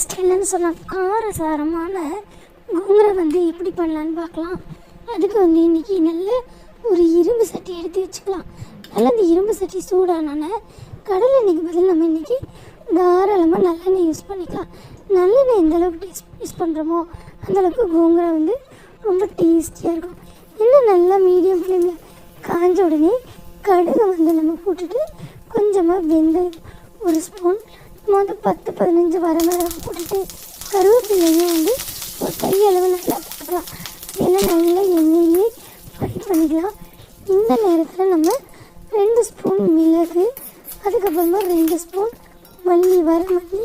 ஸ்டைல்னு சொன்னால் காரசாரமான கோங்கரை வந்து எப்படி பண்ணலான்னு பார்க்கலாம். அதுக்கு வந்து இன்றைக்கி நல்ல ஒரு இரும்பு சட்டி எடுத்து வச்சுக்கலாம். நல்லா இந்த இரும்பு சட்டி சூடானோன்னே கடலெண்ணெய்க்கு பதில் நம்ம இன்றைக்கி தாராளமாக நல்லெண்ணெய் யூஸ் பண்ணிக்கலாம். நல்லெண்ணெய் எந்த அளவுக்கு யூஸ் பண்ணுறோமோ அந்தளவுக்கு கோங்கரை வந்து ரொம்ப டேஸ்டியாக இருக்கும். இன்னும் நல்லா மீடியம் ஃப்ளேமில் காஞ்ச உடனே கடுகு வந்து நம்ம போட்டுட்டு கொஞ்சமாக வெந்தயம் ஒரு ஸ்பூன் வந்து 10-15 வரமிளகாய் போட்டுட்டு கருவேப்பிலையும் வந்து ஒரு கையளவு நல்லா போட்டுக்கலாம். இதெல்லாம் நல்லா எண்ணெயிலே ஃப்ரை பண்ணிக்கலாம். இந்த நேரத்தில் நம்ம 2 ஸ்பூன் மிளகு, அதுக்கப்புறமா 2 ஸ்பூன் வரமல்லி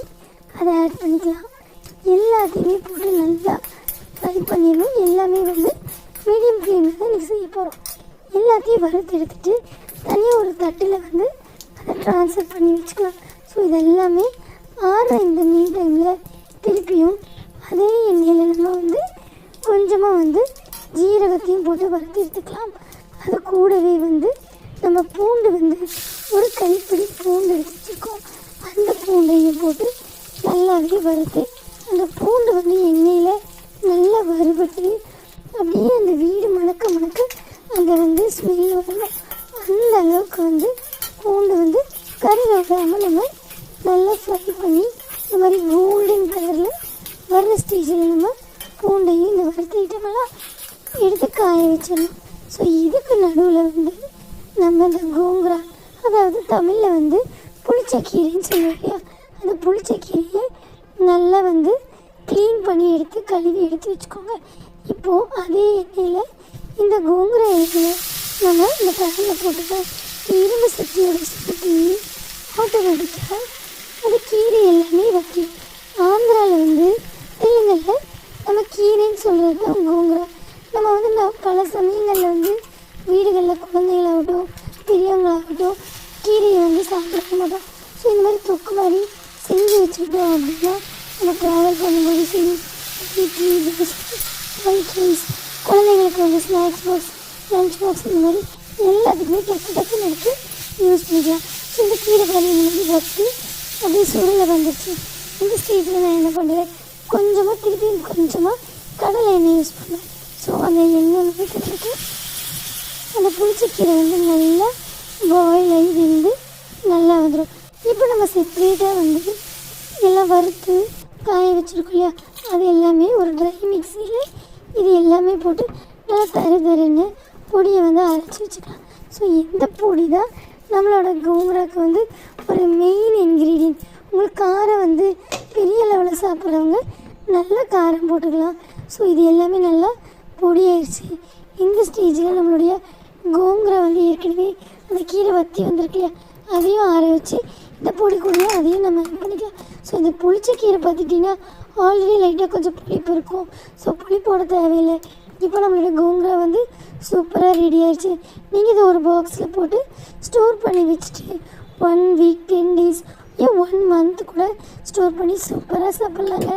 அதை ஆட் பண்ணிக்கலாம். எல்லாத்தையுமே போட்டு நல்லா ஃப்ரை பண்ணிடணும். எல்லாமே வந்து மீடியம் ஃப்ளேமில் தான் இன்றைக்கி செய்ய போகிறோம். எல்லாத்தையும் வறுத்து எடுத்துகிட்டு தனியாக ஒரு தட்டில் வந்து அதை ட்ரான்ஸ்ஃபர் பண்ணி வச்சுக்கலாம். ஸோ இதெல்லாமே இந்த மீன் டைமில் திருப்பியும் அதே எண்ணெயில் நம்ம வந்து கொஞ்சமாக வந்து ஜீரகத்தையும் போட்டு வறுத்து எடுத்துக்கலாம். அது கூடவே வந்து நம்ம பூண்டு வந்து ஒரு கைப்பிடி பூண்டு எடுத்து வச்சுருக்கோம். அந்த பூண்டையும் போட்டு நல்லாவே வறுத்து அந்த பூண்டு வந்து எண்ணெயில் நல்லா வறுபட்டு அப்படியே அந்த வீடு மணக்க அந்த வந்து ஸ்மெல் வரணும். அந்த அளவுக்கு வந்து பூண்டு வந்து கறி வராமல் நம்ம நல்லா ஃப்ரை பண்ணி இந்த மாதிரி கோல்டன் கலரில் வர்ற ஸ்டேஜில் நம்ம பூண்டையும் இந்த வறுத்த ஐட்டமெல்லாம் எடுத்து காய வச்சிடணும். ஸோ இதுக்கு நடுவில் வந்து நம்ம இந்த கோங்கரா, அதாவது தமிழில் வந்து புளிச்சக்கீரைன்னு சொல்லுவாங்க, அந்த புளிச்சக்கீரையை நல்லா வந்து க்ளீன் பண்ணி எடுத்து கழுவி எடுத்து வச்சுக்கோங்க. இப்போது அதே எண்ணெயில் இந்த கோங்கரா எண்ணெயில் நம்ம இந்த கடலில் போட்டுட்டோம். இரும்பு சட்டியோட சுற்றி ஆட்டோமேட்டிக்காக அந்த கீரை எல்லாமே வைக்கும். ஆந்திராவில் வந்து தெலுங்கில் நம்ம கீரைன்னு சொல்கிறது தான் கோங்கரா. நம்ம வந்து பல சமயங்களில் வந்து வீடுகளில் குழந்தைகளாகட்டும் பெரியவங்களாகட்டும் கீரையை வந்து சாப்பிட மாட்டோம். ஸோ இந்த மாதிரி தொக்கு மாதிரி செஞ்சு வச்சுக்கிட்டோம் அப்படின்னா நம்ம ட்ராவல் பண்ணும்போது சரி, இட்லி, தோசை, ஒயிட் ரைஸ், குழந்தைங்களுக்கு வந்து ஸ்நாக்ஸ் பாக்ஸ், லஞ்ச் பாக்ஸ், இந்த மாதிரி எல்லாத்துக்குமே டக்குன்னு எடுத்து யூஸ் பண்ணிக்கலாம். ஸோ இந்த கீரை பாருங்க இந்த மாதிரி வச்சு அப்படியே சுருளை வந்துடுச்சு. இந்த ஸ்டேஜில் நான் என்ன பண்ணுறேன், கொஞ்சமாக கடலை எண்ணெய் யூஸ் பண்ணுவேன். ஸோ அந்த எண்ணெய் வந்து கிட்டத்தட்ட அந்த புளிச்சக்கீரை வந்து நல்லா பாயில் ஆகி வெந்து நல்லா வந்துடும். இப்போ நம்ம செப்ரேட்டாக வந்து எல்லாம் வறுத்து காய வச்சுருக்கோம் இல்லையா, அது எல்லாமே ஒரு ட்ரை மிக்சியில் இது எல்லாமே போட்டு நல்லா தருன்னு பொடியை வந்து அரைச்சி வச்சுக்கலாம். ஸோ இந்த பொடி தான் நம்மளோட கோங்கராக்கு வந்து ஒரு மெயின் இன்க்ரீடியன்ட். உங்களுக்கு காரம் வந்து பெரிய லெவலில் சாப்பிட்றவங்க நல்லா காரம் போட்டுக்கலாம். ஸோ இது எல்லாமே நல்லா பொடியாயிடுச்சு. இந்த ஸ்டேஜில் நம்மளுடைய கோங்கரா வந்து ஏற்கனவே அந்த கீரை வற்றி வந்திருக்கு இல்லையா, அதையும் ஆற வச்சு இந்த பொடி கூட அதையும் நம்ம இது பண்ணிக்கலாம். ஸோ இந்த புளிச்ச கீரை பார்த்துட்டிங்கன்னா ஆல்ரெடி லைட்டாக கொஞ்சம் புளிப்பு இருக்கும். ஸோ புளிப்போட தேவையில்லை. இப்போ நம்மளோட கோங்கரா வந்து சூப்பராக ரெடி ஆகிடுச்சு. நீங்கள் இதை ஒரு பாக்ஸில் போட்டு ஸ்டோர் பண்ணி வச்சுட்டு 1 வீக் 10 days 1 month கூட ஸ்டோர் பண்ணி சூப்பராக சாப்பிட்லாங்க.